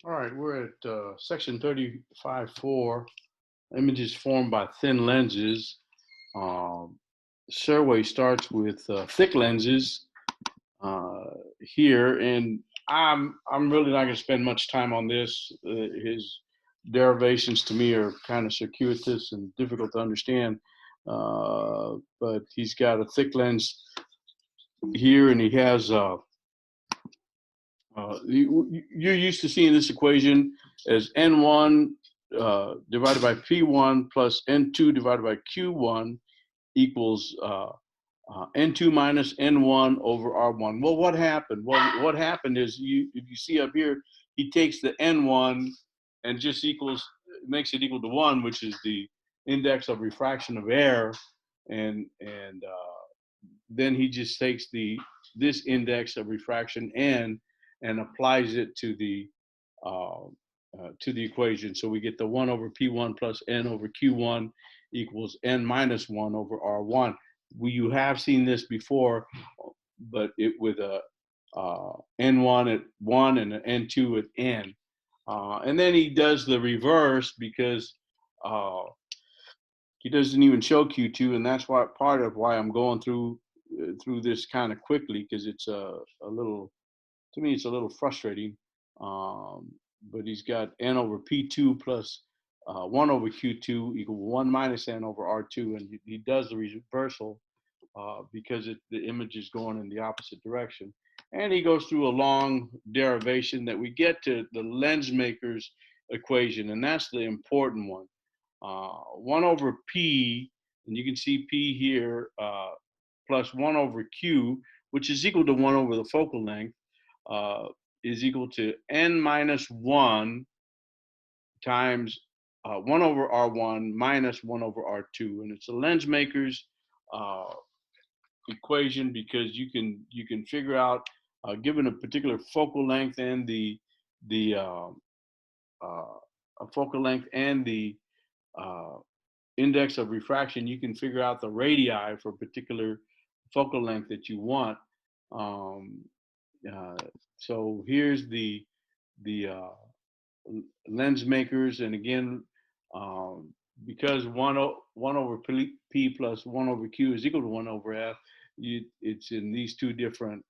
All right, we're at section 35.4, images formed by thin lenses. Um, Serway starts with thick lenses uh, here, and I'm really not going to spend much time on this. His derivations to me are kind of circuitous and difficult to understand, but he's got a thick lens here, and he has you're used to seeing this equation as N1 divided by P1 plus N2 divided by Q1 equals N2 minus N1 over R1. Well, what happened? Well, what happened is if you see up here, he takes the N1 and just makes it equal to 1, which is the index of refraction of air, and then he just takes this index of refraction n and applies it uh, to the equation. So we get the 1 over P1 plus n over Q1 equals n minus 1 over R1. You have seen this before, but it with a N1 at 1 and an N2 at N. And then he does the reverse because uh, he doesn't even show Q2, and that's why part of why I'm going through this kind of quickly, because it's a little, to me it's a little frustrating. Um, but he's got n over P2 plus 1 over Q2 equal 1 minus n over R2, and he does the reversal because the image is going in the opposite direction. And he goes through a long derivation that we get to the lens maker's equation, and that's the important one. 1 over P, and you can see P here, plus 1 over Q, which is equal to 1 over the focal length, uh, is equal to n minus 1 times 1 over R1 minus 1 over R2. And it's a lens maker's uh, equation because you can figure out, given a particular focal length and the uh, a focal length and the uh, index of refraction, you can figure out the radii for a particular focal length that you want. Um, uh, so here's the lens makers, and again, um, because 1 over P plus 1 over Q is equal to 1 over F, it's in these two different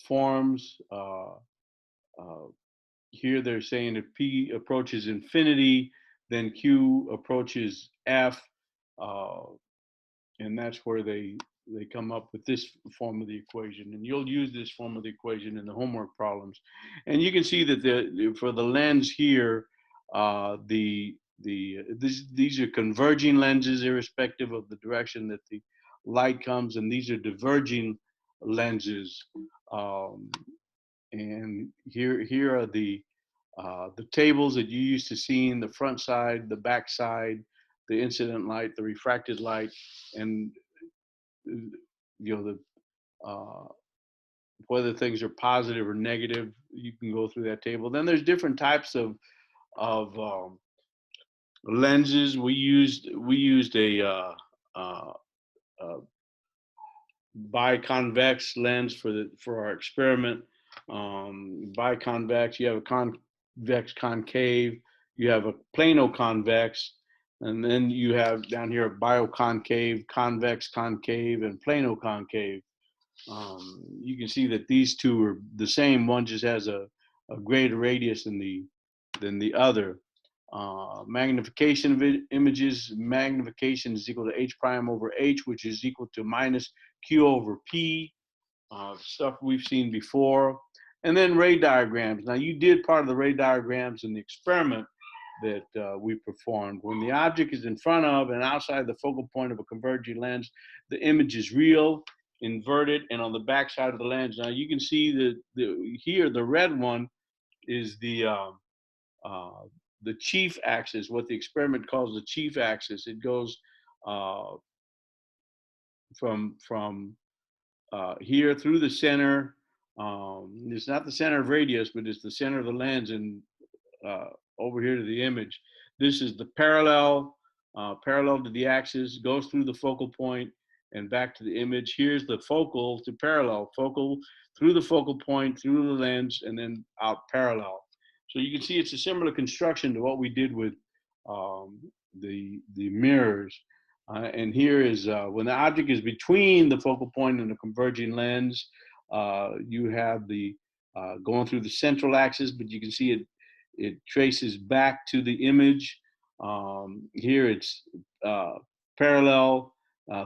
forms. Uh, Here they're saying if P approaches infinity, then Q approaches F, uh, and that's where they come up with this form of the equation. And you'll use this form of the equation in the homework problems. And you can see that for the lens here, these are converging lenses irrespective of the direction that the light comes, and these are diverging lenses. Um, and here are the tables that you used to seeing: the front side, the back side, the incident light, the refracted light, and the uh, whether things are positive or negative. You can go through that table. Then there's different types of lenses. We used uh, a biconvex lens for our experiment. Biconvex, you have a convex concave, you have a plano convex, and then you have down here a bioconcave, convex concave, and plano concave. You can see that these two are the same. One just has a greater radius than the other. Magnification of images, magnification is equal to h prime over h, which is equal to minus q over p, stuff we've seen before. And then ray diagrams. Now, you did part of the ray diagrams in the experiment that we performed. When the object is in front of and outside the focal point of a converging lens, the image is real, inverted, and on the back side of the lens. Now, you can see that here, the red one is uh, the chief axis, what the experiment calls the chief axis. It goes uh, from here through the center. It's not the center of radius, but it's the center of the lens, and uh, over here to the image. This is the parallel to the axis, goes through the focal point and back to the image. Here's the focal to parallel, focal through the focal point, through the lens, and then out parallel. So you can see it's a similar construction to what we did with the mirrors. And here is when the object is between the focal point and the converging lens, you have the going through the central axis, but you can see it traces back to the image. Here it's parallel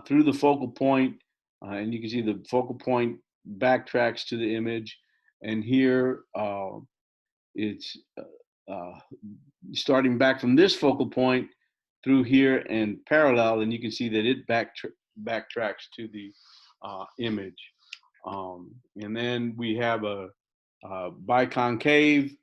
through the focal point, and you can see the focal point backtracks to the image. And here it's starting back from this focal point through here and parallel, and you can see that it backtracks to the image. And then we have a biconcave,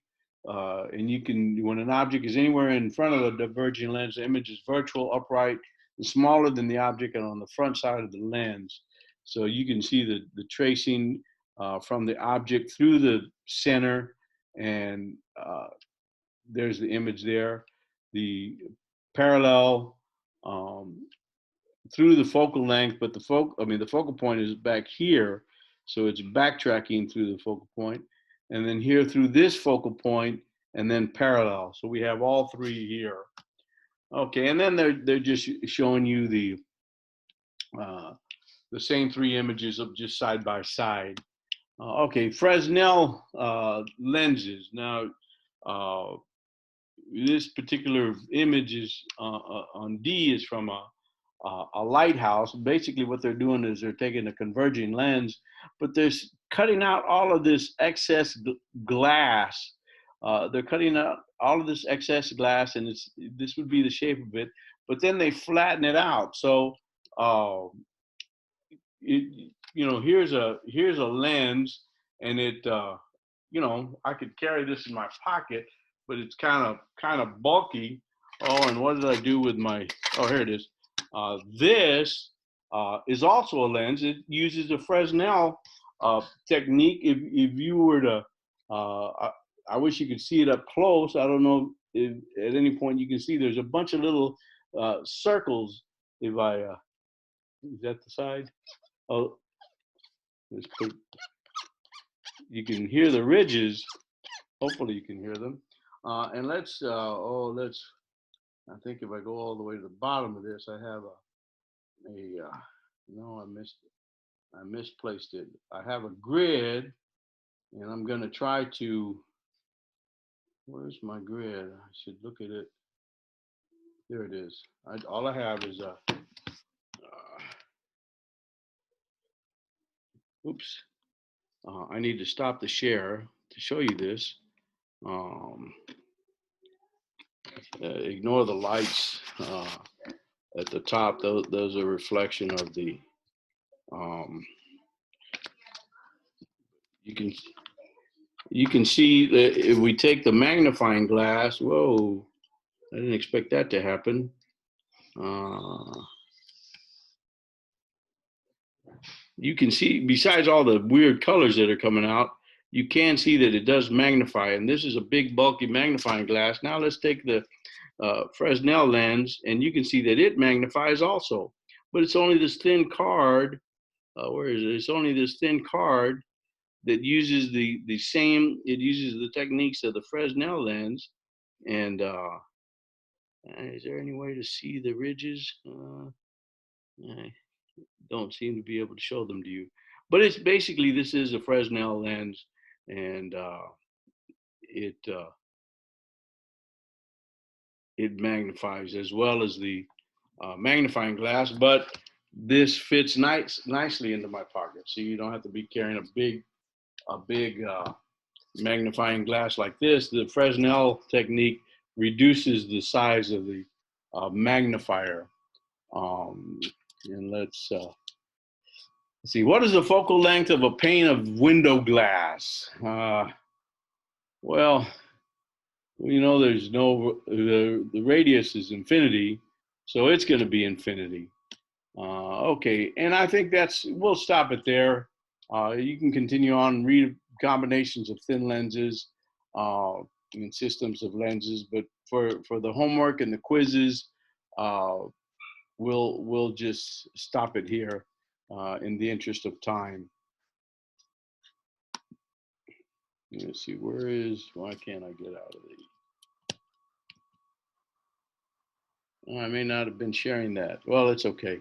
and you can, when an object is anywhere in front of a diverging lens, the image is virtual, upright, and smaller than the object and on the front side of the lens. So you can see the tracing from the object through the center, and there's the image there. The parallel through the focal length, but the focal point is back here, so it's backtracking through the focal point, and then here through this focal point, and then parallel. So we have all three here. Okay, and then they're just showing you the same three images of just side by side. Okay, Fresnel lenses. Now, this particular image is on D is from a lighthouse. Basically, what they're doing is they're taking a converging lens, but they're cutting out all of this excess glass. They're cutting out all of this excess glass, and this would be the shape of it. But then they flatten it out. So, here's a lens, and it, I could carry this in my pocket, but it's kind of bulky. Oh, and what did I do with my? Oh, here it is. This is also a lens. It uses the Fresnel technique. If you were to, I wish you could see it up close. I don't know if at any point you can see there's a bunch of little circles. If I, is that the side? Oh, let's put, you can hear the ridges. Hopefully you can hear them. And I think if I go all the way to the bottom of this, I have no, I misplaced it. I have a grid, and I'm going to try to, where's my grid? I should look at it. There it is. All I have is oops. I need to stop the share to show you this. Ignore the lights at the top. Those are a reflection of the. You can see that if we take the magnifying glass. Whoa! I didn't expect that to happen. You can see, besides all the weird colors that are coming out, you can see that it does magnify. And this is a big, bulky magnifying glass. Now let's take the Fresnel lens, and you can see that it magnifies also. But it's only this thin card. Where is it? It's only this thin card that uses the same. It uses the techniques of the Fresnel lens. And is there any way to see the ridges? I don't seem to be able to show them to you. But it's basically, this is a Fresnel lens, and it magnifies as well as the magnifying glass. But this fits nicely into my pocket, so you don't have to be carrying a big magnifying glass like this. The Fresnel technique reduces the size of the magnifier. And let's see, what is the focal length of a pane of window glass? Well, there's no, the radius is infinity, so it's going to be infinity. Okay, and I think we'll stop it there. You can continue on and read combinations of thin lenses and systems of lenses, but for the homework and the quizzes, we'll just stop it here in the interest of time. Let's see, why can't I get out of the, I may not have been sharing that. Well, it's okay.